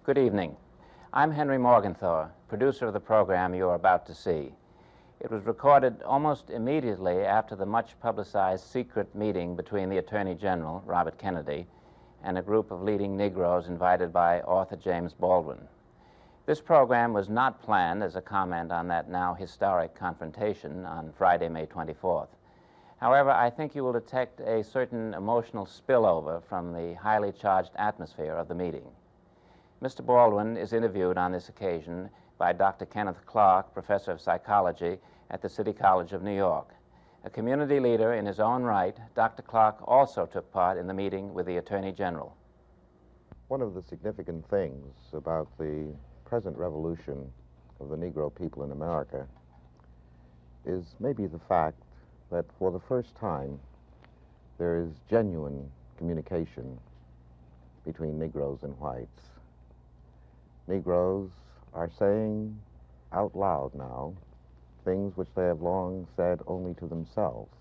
Good evening. I'm Henry Morgenthau, producer of the program you are about to see. It was recorded almost immediately after the much publicized secret meeting between the Attorney General, Robert Kennedy, and a group of leading Negroes invited by author James Baldwin. This program was not planned as a comment on that now historic confrontation on Friday, May 24th. However, I think you will detect a certain emotional spillover from the highly charged atmosphere of the meeting. Mr. Baldwin is interviewed on this occasion by Dr. Kenneth Clark, professor of psychology at the City College of New York. A community leader in his own right, Dr. Clark also took part in the meeting with the Attorney General. One of the significant things about the present revolution of the Negro people in America is maybe the fact that for the first time there is genuine communication between Negroes and whites. Negroes are saying out loud now things which they have long said only to themselves.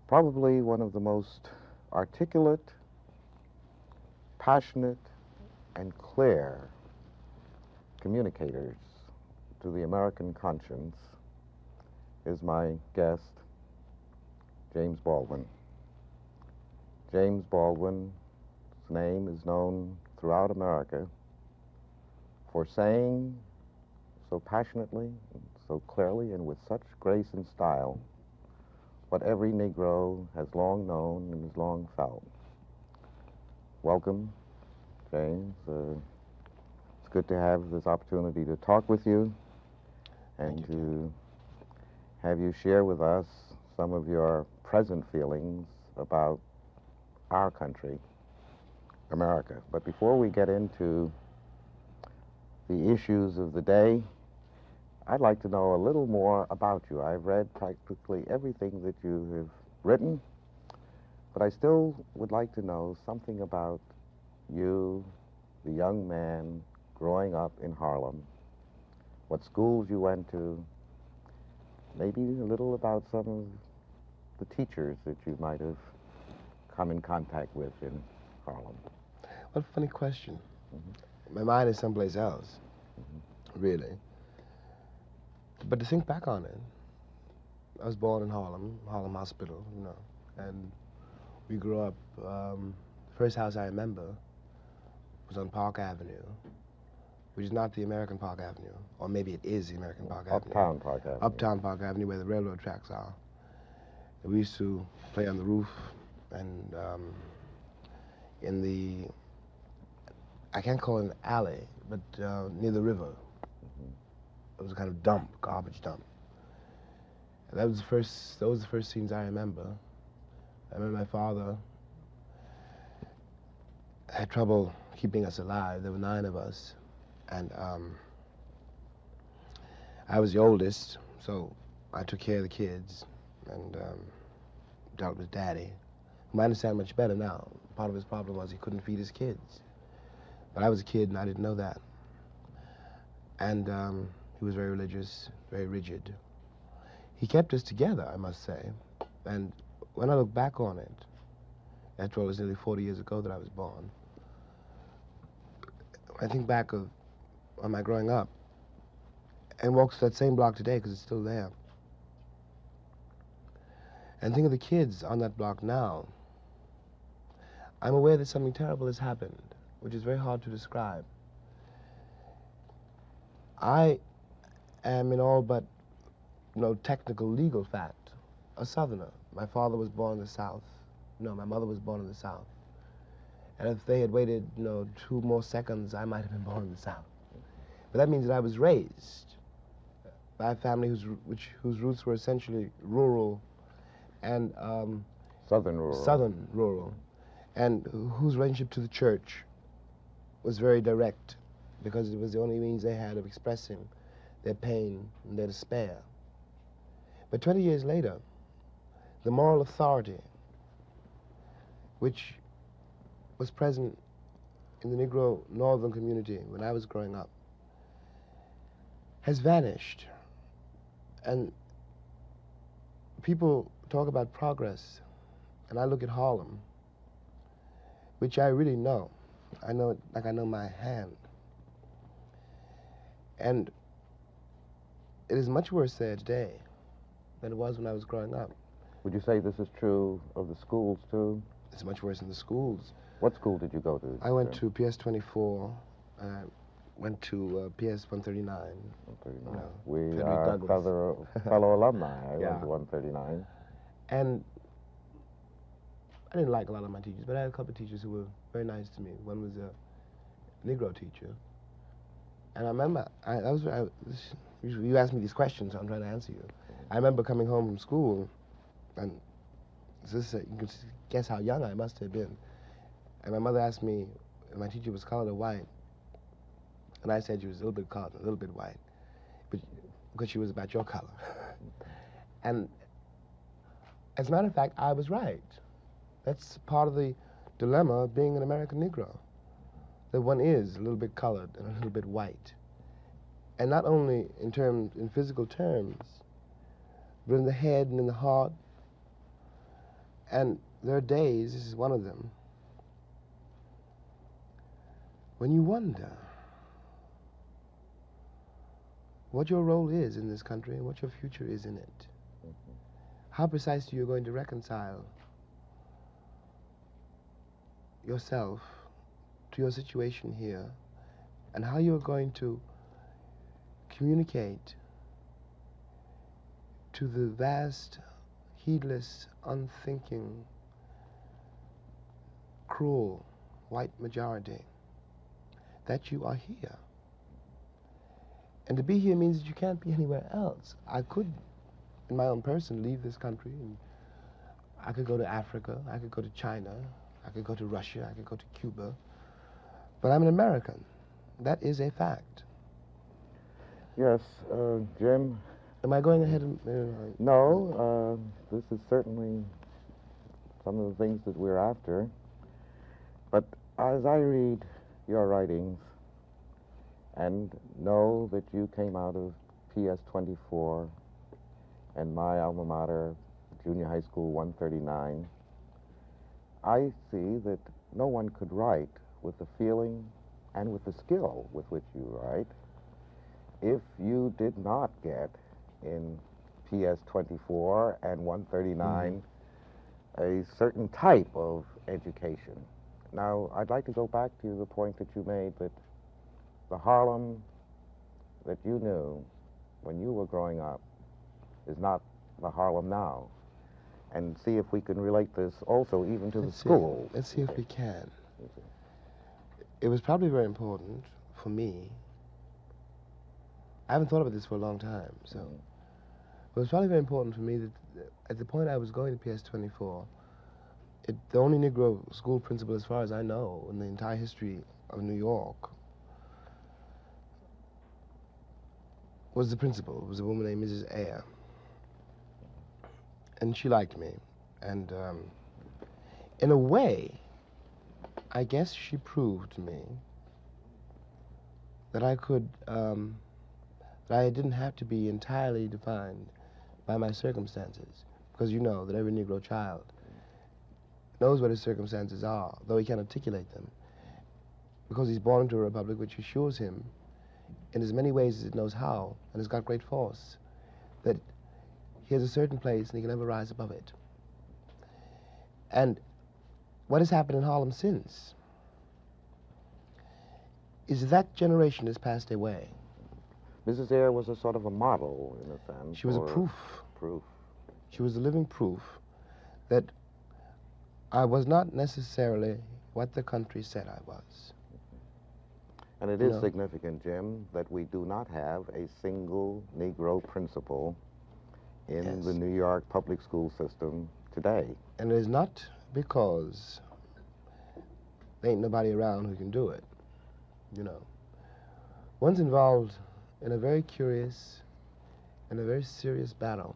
Probably one of the most articulate, passionate, and clear communicators to the American conscience is my guest, James Baldwin. James Baldwin's name is known throughout America for saying so passionately, so clearly, and with such grace and style what every Negro has long known and has long felt. Welcome, James. It's good to have this opportunity to talk with you and to have you share with us some of your present feelings about our country, America. But before we get into the issues of the day, I'd like to know a little more about you. I've read practically everything that you have written, but I still would like to know something about you, the young man growing up in Harlem, what schools you went to, maybe a little about some of the teachers that you might have come in contact with in Harlem. What a funny question. My mind is someplace else, really. But to think back on it, I was born in Harlem Hospital, you know, and we grew up, the first house I remember was on Park Avenue, which is not the American Park Avenue, or maybe it is the American Park Avenue. Uptown Park Avenue. Uptown Park Avenue, where the railroad tracks are. And we used to play on the roof and in the, I can't call it an alley, but near the river. It was a kind of dump, garbage dump. And those were the first scenes I remember. I remember my father had trouble keeping us alive. There were 9 of us. And I was the oldest, so I took care of the kids and dealt with Daddy, whom I understand much better now. Part of his problem was he couldn't feed his kids. But I was a kid and I didn't know that. And he was very religious, very rigid. He kept us together, I must say. And when I look back on it, after all, it was nearly 40 years ago that I was born, I think back on my growing up and walk that same block today because it's still there. And think of the kids on that block now. I'm aware that something terrible has happened, which is very hard to describe. I am in all but no technical legal fact a Southerner. My father was born in the South. No, my mother was born in the South. And if they had waited, 2 more seconds, I might have been born in the South. But that means that I was raised by a family whose roots were essentially rural and Southern rural. And whose relationship to the church was very direct because it was the only means they had of expressing their pain and their despair. But 20 years later, the moral authority which was present in the Negro northern community when I was growing up has vanished. And people talk about progress, and I look at Harlem, which I really know I know it like I know my hand. And it is much worse there today than it was when I was growing up. Would you say this is true of the schools, too? It's much worse in the schools. What school did you go to? I went to PS 24, went to PS 139. 139. You know, We Frederick are Douglass. fellow alumni. I Yeah. went to 139. And I didn't like a lot of my teachers, but I had a couple of teachers who were very nice to me. One was a Negro teacher. And I remember, you asked me these questions, so I'm trying to answer you. I remember coming home from school, and you can guess how young I must have been. And my mother asked me if my teacher was colored or white. And I said she was a little bit colored, a little bit white, but because she was about your color. And as a matter of fact, I was right. That's part of the dilemma of being an American Negro, that one is a little bit colored and a little bit white. And not only in physical terms, but in the head and in the heart. And there are days, this is one of them, when you wonder what your role is in this country and what your future is in it. How precisely you're going to reconcile yourself to your situation here, and how you're going to communicate to the vast, heedless, unthinking, cruel white majority that you are here. And to be here means that you can't be anywhere else. I could, in my own person, leave this country, and I could go to Africa, I could go to China, I could go to Russia, I could go to Cuba, but I'm an American. That is a fact. Yes, Jim. Am I going ahead and... No, this is certainly some of the things that we're after. But as I read your writings and know that you came out of PS 24 and my alma mater, Junior High School 139, I see that no one could write with the feeling and with the skill with which you write if you did not get in PS 24 and 139 a certain type of education. Now, I'd like to go back to the point that you made that the Harlem that you knew when you were growing up is not the Harlem now, and see if we can relate this also even to the school. Let's see if we can. It was probably very important for me. I haven't thought about this for a long time, so it was probably very important for me that at the point I was going to PS 24, the only Negro school principal, as far as I know, in the entire history of New York, was the principal. It was a woman named Mrs. Ayer. And she liked me. And in a way, I guess she proved to me that I could, that I didn't have to be entirely defined by my circumstances. Because you know that every Negro child knows what his circumstances are, though he can't articulate them, because he's born into a republic which assures him, in as many ways as it knows how, and has got great force, that he has a certain place and he can never rise above it. And what has happened in Harlem since is that generation has passed away. Mrs. Ayer was a sort of a model, in a sense. She was a proof. She was a living proof that I was not necessarily what the country said I was. And it is significant, Jim, that we do not have a single Negro principal in the New York public school system today. And it is not because there ain't nobody around who can do it, you know. One's involved in a very curious and a very serious battle,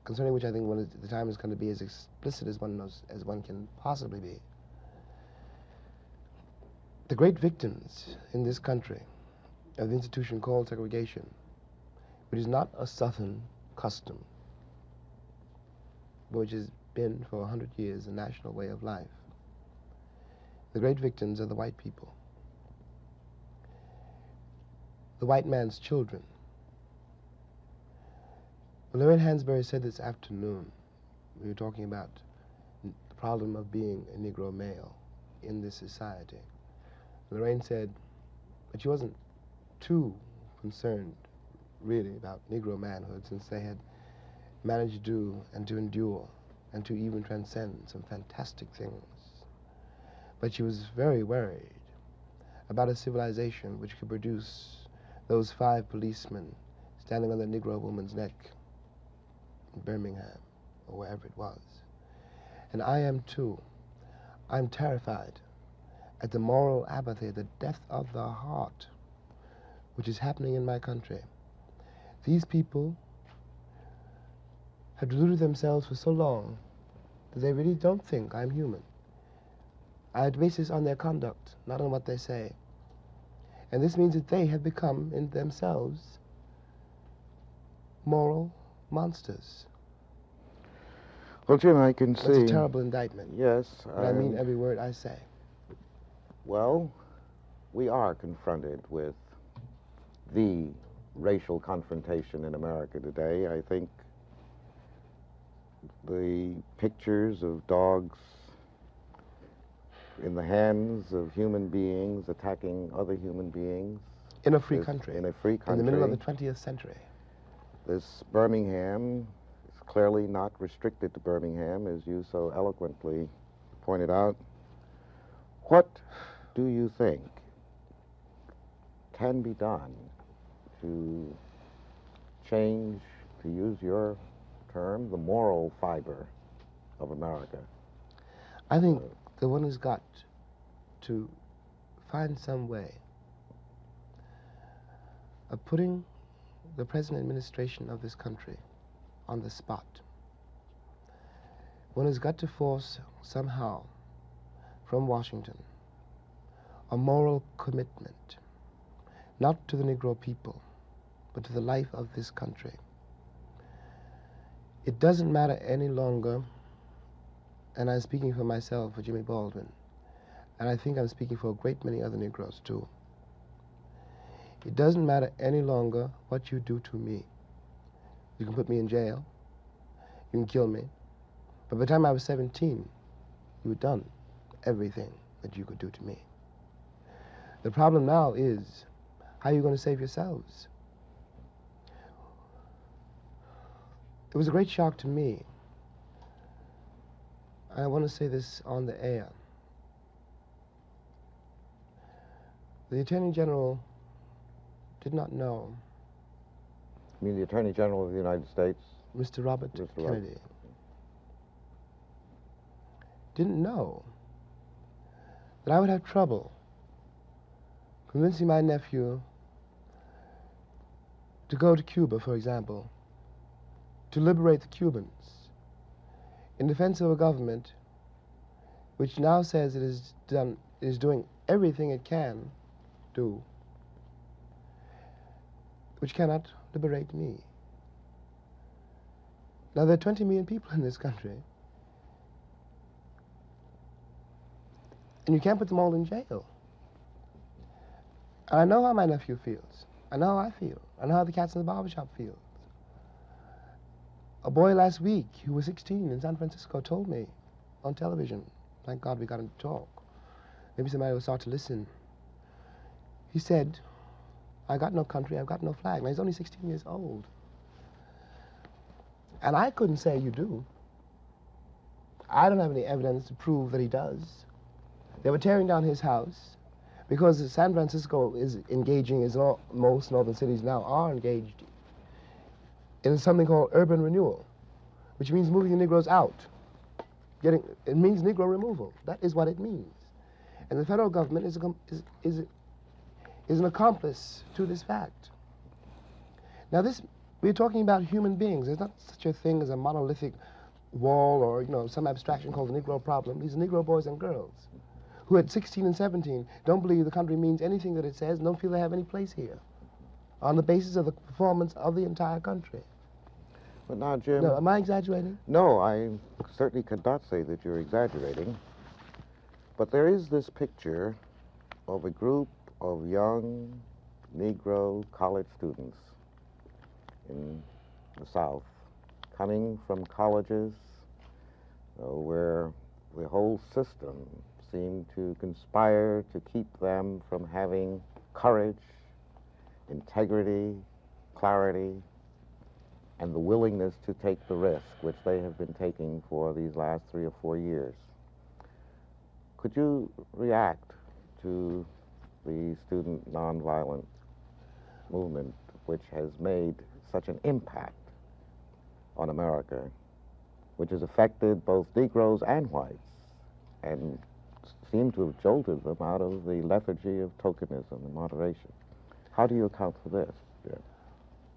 concerning which I think the time is going to be as explicit as one can possibly be. The great victims in this country of the institution called segregation, which is not a Southern custom, but which has been for 100 years a national way of life, The great victims are the white people. The white man's children. Lorraine Hansberry said this afternoon, we were talking about the problem of being a Negro male in this society. Lorraine said that she wasn't too concerned, really, about Negro manhood, since they had managed to do and to endure and to even transcend some fantastic things. But she was very worried about a civilization which could produce those 5 policemen standing on the Negro woman's neck in Birmingham, or wherever it was. And I am too. I'm terrified at the moral apathy, the death of the heart, which is happening in my country. These people have deluded themselves for so long that they really don't think I'm human. I base this on their conduct, not on what they say. And this means that they have become, in themselves, moral monsters. Well, Jim, I can see... That's a terrible indictment. Yes. But I mean every word I say. Well, we are confronted with the racial confrontation in America today. I think the pictures of dogs in the hands of human beings attacking other human beings. In a free country. In a free country. In the middle of the 20th century. This Birmingham is clearly not restricted to Birmingham, as you so eloquently pointed out. What do you think can be done to change, to use your term, the moral fiber of America? I think the one has got to find some way of putting the present administration of this country on the spot. One has got to force somehow from Washington a moral commitment, not to the Negro people, but to the life of this country. It doesn't matter any longer, and I'm speaking for myself, for Jimmy Baldwin, and I think I'm speaking for a great many other Negroes too. It doesn't matter any longer what you do to me. You can put me in jail, you can kill me, but by the time I was 17, you had done everything that you could do to me. The problem now is, how are you going to save yourselves? It was a great shock to me. I want to say this on the air. The Attorney General did not know. You mean the Attorney General of the United States? Mr. Robert Kennedy. Didn't know that I would have trouble convincing my nephew to go to Cuba, for example, to liberate the Cubans in defense of a government which now says it is doing everything it can do, which cannot liberate me. Now, there are 20 million people in this country, and you can't put them all in jail. And I know how my nephew feels. I know how I feel. I know how the cats in the barbershop feel. A boy last week who was 16 in San Francisco told me on television, thank God we got him to talk, maybe somebody will start to listen. He said, I got no country, I've got no flag. Now, he's only 16 years old. And I couldn't say you do. I don't have any evidence to prove that he does. They were tearing down his house because San Francisco is engaging, as most northern cities now are engaged, in something called urban renewal, which means moving the Negroes out. It means Negro removal. That is what it means. And the federal government is an accomplice to this fact. Now, we're talking about human beings. There's not such a thing as a monolithic wall or, some abstraction called the Negro problem. These are Negro boys and girls who at 16 and 17 don't believe the country means anything that it says and don't feel they have any place here on the basis of the performance of the entire country. But now, Jim... No, am I exaggerating? No, I certainly could not say that you're exaggerating. But there is this picture of a group of young Negro college students in the South coming from colleges where the whole system seemed to conspire to keep them from having courage, integrity, clarity, and the willingness to take the risk, which they have been taking for these last 3 or 4 years. Could you react to the student nonviolent movement, which has made such an impact on America, which has affected both Negroes and whites, and seemed to have jolted them out of the lethargy of tokenism and moderation? How do you account for this? Yeah.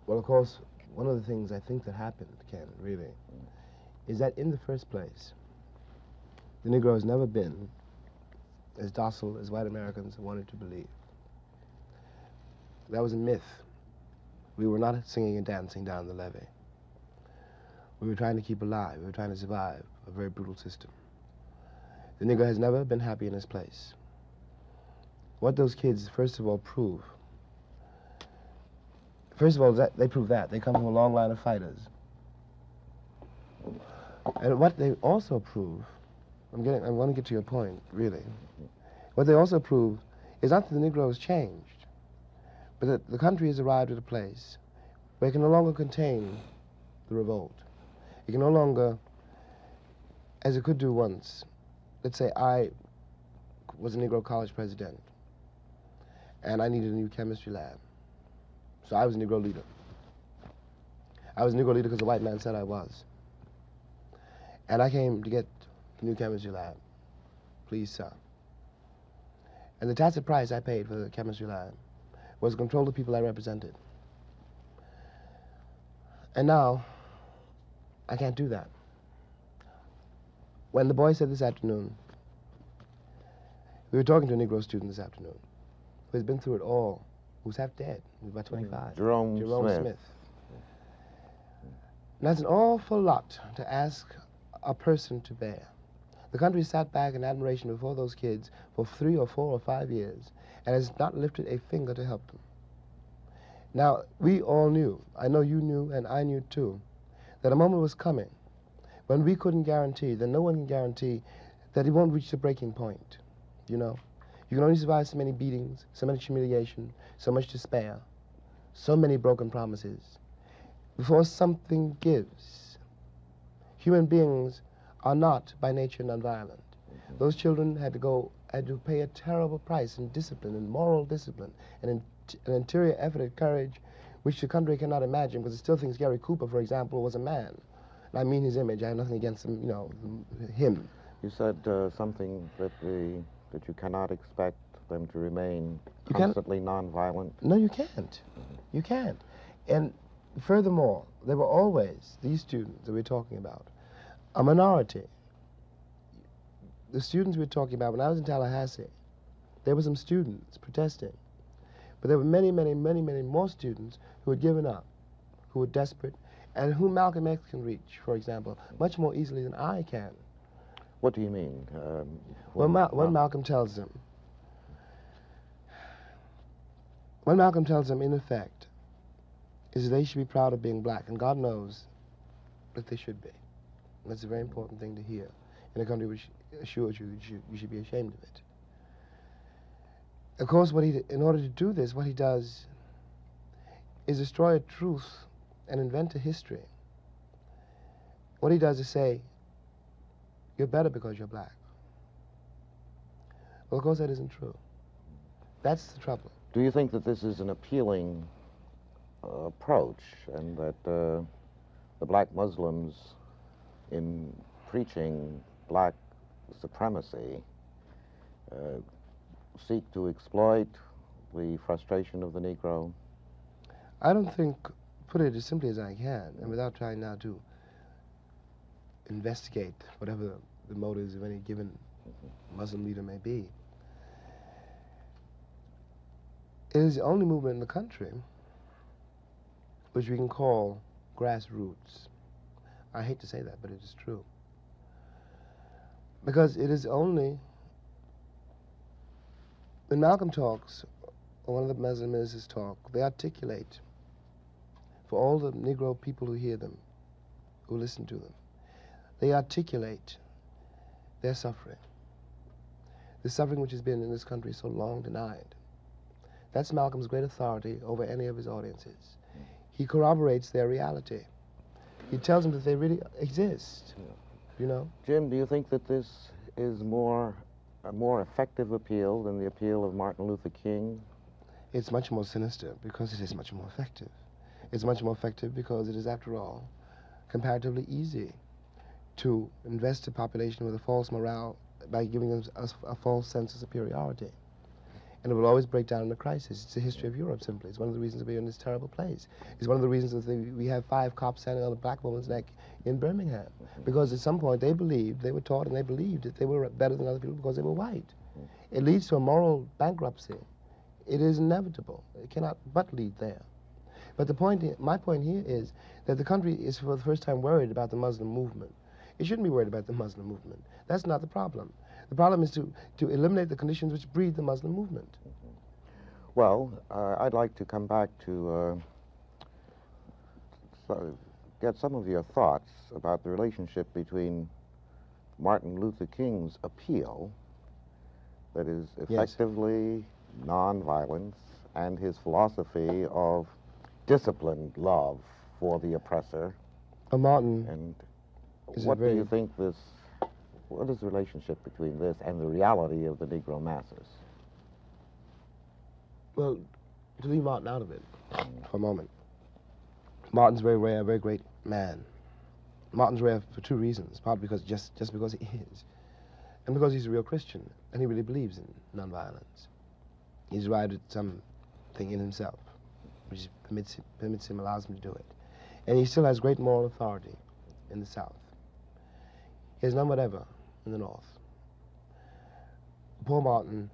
Well, of course, one of the things I think that happened, Ken, really, is that in the first place, the Negro has never been as docile as white Americans wanted to believe. That was a myth. We were not singing and dancing down the levee. We were trying to keep alive. We were trying to survive a very brutal system. The Negro has never been happy in his place. What those kids, first of all, prove, they prove that. They come from a long line of fighters. And what they also prove, I want to get to your point, really. What they also prove is not that the Negro has changed, but that the country has arrived at a place where it can no longer contain the revolt. It can no longer, as it could do once, let's say I was a Negro college president, and I needed a new chemistry lab. So I was a Negro leader. I was a Negro leader because the white man said I was. And I came to get the new chemistry lab. Please, sir. And the tacit price I paid for the chemistry lab was to control the people I represented. And now, I can't do that. When the boy said this afternoon, we were talking to a Negro student this afternoon who has been through it all, who's half dead, who's about 25. Jerome Smith. And that's an awful lot to ask a person to bear. The country sat back in admiration before those kids for 3 or 4 or 5 years and has not lifted a finger to help them. Now, we all knew, I know you knew and I knew too, that a moment was coming when we couldn't guarantee, that no one can guarantee, that it won't reach the breaking point, you know. You can only survive so many beatings, so much humiliation, so much despair, so many broken promises, before something gives. Human beings are not by nature nonviolent. Those children had to pay a terrible price in discipline, in moral discipline, and in an interior effort at courage, which the country cannot imagine, because it still thinks Gary Cooper, for example, was a man. And I mean his image. I have nothing against him, you know, him. You said something that you cannot expect them to remain constantly nonviolent. No, you can't. You can't. And furthermore, there were always, these students that we're talking about, a minority. The students we're talking about, when I was in Tallahassee, there were some students protesting. But there were many, many, many, many more students who had given up, who were desperate, and whom Malcolm X can reach, for example, much more easily than I can. What do you mean? When Malcolm tells them, in effect, is that they should be proud of being black, and God knows that they should be. And that's a very important thing to hear in a country which assures you you should be ashamed of it. Of course, in order to do this, what he does is destroy a truth and invent a history. What he does is say, you're better because you're black. Well, of course, that isn't true. That's the trouble. Do you think that this is an appealing approach, and that the black Muslims, in preaching black supremacy, seek to exploit the frustration of the Negro? I don't think, put it as simply as I can, and without trying now to investigate whatever the motives of any given Muslim leader may be, it is the only movement in the country which we can call grassroots. I hate to say that, but it is true. Because it is only When Malcolm talks, or one of the Muslim ministers talk, they articulate for all the Negro people who hear them, who listen to them, they articulate their suffering. The suffering which has been in this country so long denied. That's Malcolm's great authority over any of his audiences. He corroborates their reality. He tells them that they really exist, you know? Jim, do you think that this is a more effective appeal than the appeal of Martin Luther King? It's much more sinister because it is much more effective. It's much more effective because it is, after all, comparatively easy to invest a population with a false morale by giving them a false sense of superiority. And it will always break down in a crisis. It's the history of Europe, simply. It's one of the reasons we're in this terrible place. It's one of the reasons that we have 5 cops standing on a black woman's neck in Birmingham. Because at some point they believed, they were taught and they believed that they were better than other people because they were white. It leads to a moral bankruptcy. It is inevitable. It cannot but lead there. But my point here is that the country is for the first time worried about the Muslim movement. It shouldn't be worried about the Muslim movement. That's not the problem. The problem is to eliminate the conditions which breed the Muslim movement. Well, I'd like to come back to get some of your thoughts about the relationship between Martin Luther King's appeal, that is effectively nonviolence, and his philosophy of disciplined love for the oppressor. Martin. And what do you think what is the relationship between this and the reality of the Negro masses? Well, to leave Martin out of it for a moment, Martin's very rare, very great man. Martin's rare for 2 reasons, partly because just because he is, and because he's a real Christian, and he really believes in nonviolence. He's arrived at something in himself, which permits him, allows him to do it. And he still has great moral authority in the South. He has none whatever in the North. Poor Martin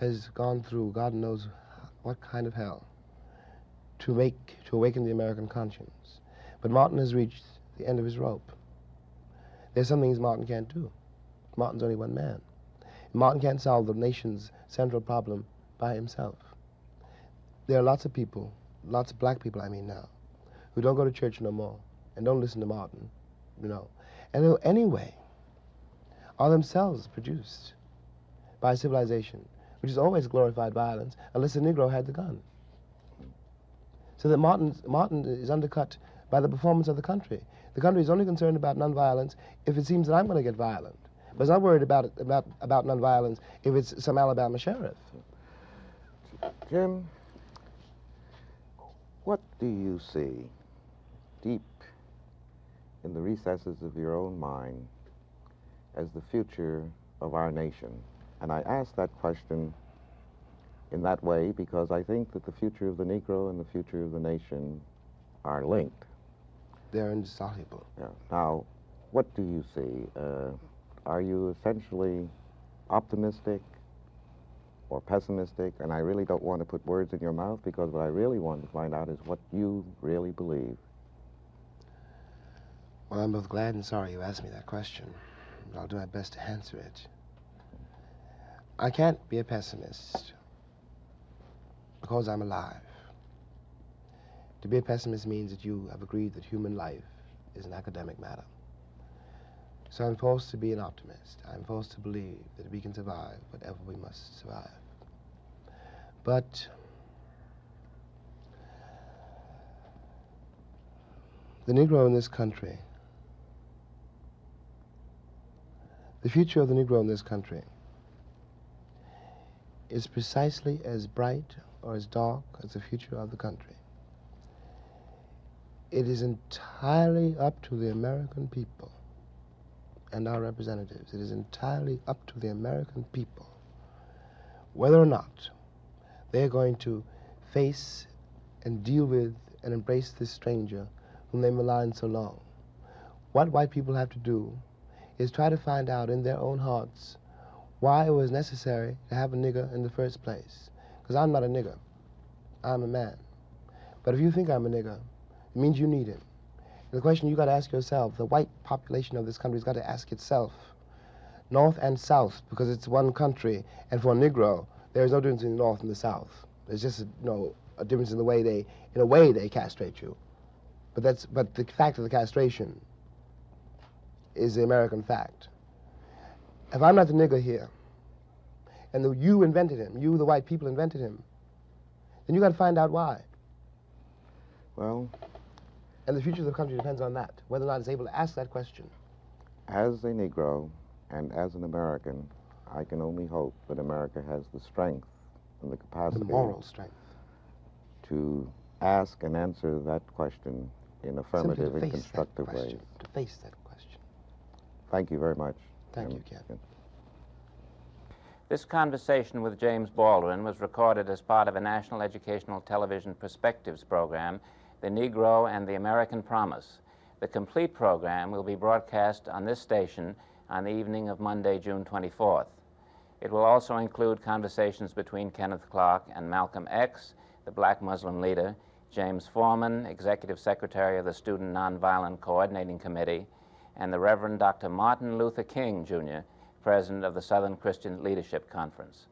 has gone through God knows what kind of hell to awaken the American conscience. But Martin has reached the end of his rope. There's some things Martin can't do. Martin's only one man. Martin can't solve the nation's central problem by himself. There are lots of people, lots of black people I mean now, who don't go to church no more and don't listen to Martin, you know, and who anyway are themselves produced by civilization, which has always glorified violence, unless the Negro had the gun. So that Martin is undercut by the performance of the country. The country is only concerned about nonviolence if it seems that I'm going to get violent. But it's not worried about nonviolence if it's some Alabama sheriff. Jim, what do you see deep in the recesses of your own mind as the future of our nation? And I ask that question in that way because I think that the future of the Negro and the future of the nation are linked. They're indissoluble. Yeah. Now, what do you see? Are you essentially optimistic or pessimistic? And I really don't want to put words in your mouth because what I really want to find out is what you really believe. Well, I'm both glad and sorry you asked me that question, but I'll do my best to answer it. I can't be a pessimist because I'm alive. To be a pessimist means that you have agreed that human life is an academic matter. So I'm forced to be an optimist. I'm forced to believe that we can survive whatever we must survive. But the Negro in this country, the future of the Negro in this country is precisely as bright or as dark as the future of the country. It is entirely up to the American people and our representatives. It is entirely up to the American people whether or not they're going to face and deal with and embrace this stranger whom they maligned so long. What white people have to do is try to find out in their own hearts why it was necessary to have a nigger in the first place. Because I'm not a nigger. I'm a man. But if you think I'm a nigger, it means you need him. The question you got to ask yourself, the white population of this country has got to ask itself, North and South, because it's one country, and for a Negro, There is no difference in the North and the South. There's just a difference in the way they castrate you. But the fact of the castration is the American fact. If I'm not the nigger here, and you invented him, you, the white people, invented him, then you got to find out why. Well, and the future of the country depends on that, whether or not it's able to ask that question. As a Negro and as an American, I can only hope that America has the strength and the capacity, the moral strength, to ask and answer that question in affirmative and constructive ways. To face that question. Thank you very much. Thank you, Ken. This conversation with James Baldwin was recorded as part of a National Educational Television Perspectives program, The Negro and the American Promise. The complete program will be broadcast on this station on the evening of Monday, June 24th. It will also include conversations between Kenneth Clark and Malcolm X, the black Muslim leader, James Foreman, Executive Secretary of the Student Nonviolent Coordinating Committee, and the Reverend Dr. Martin Luther King, Jr., President of the Southern Christian Leadership Conference.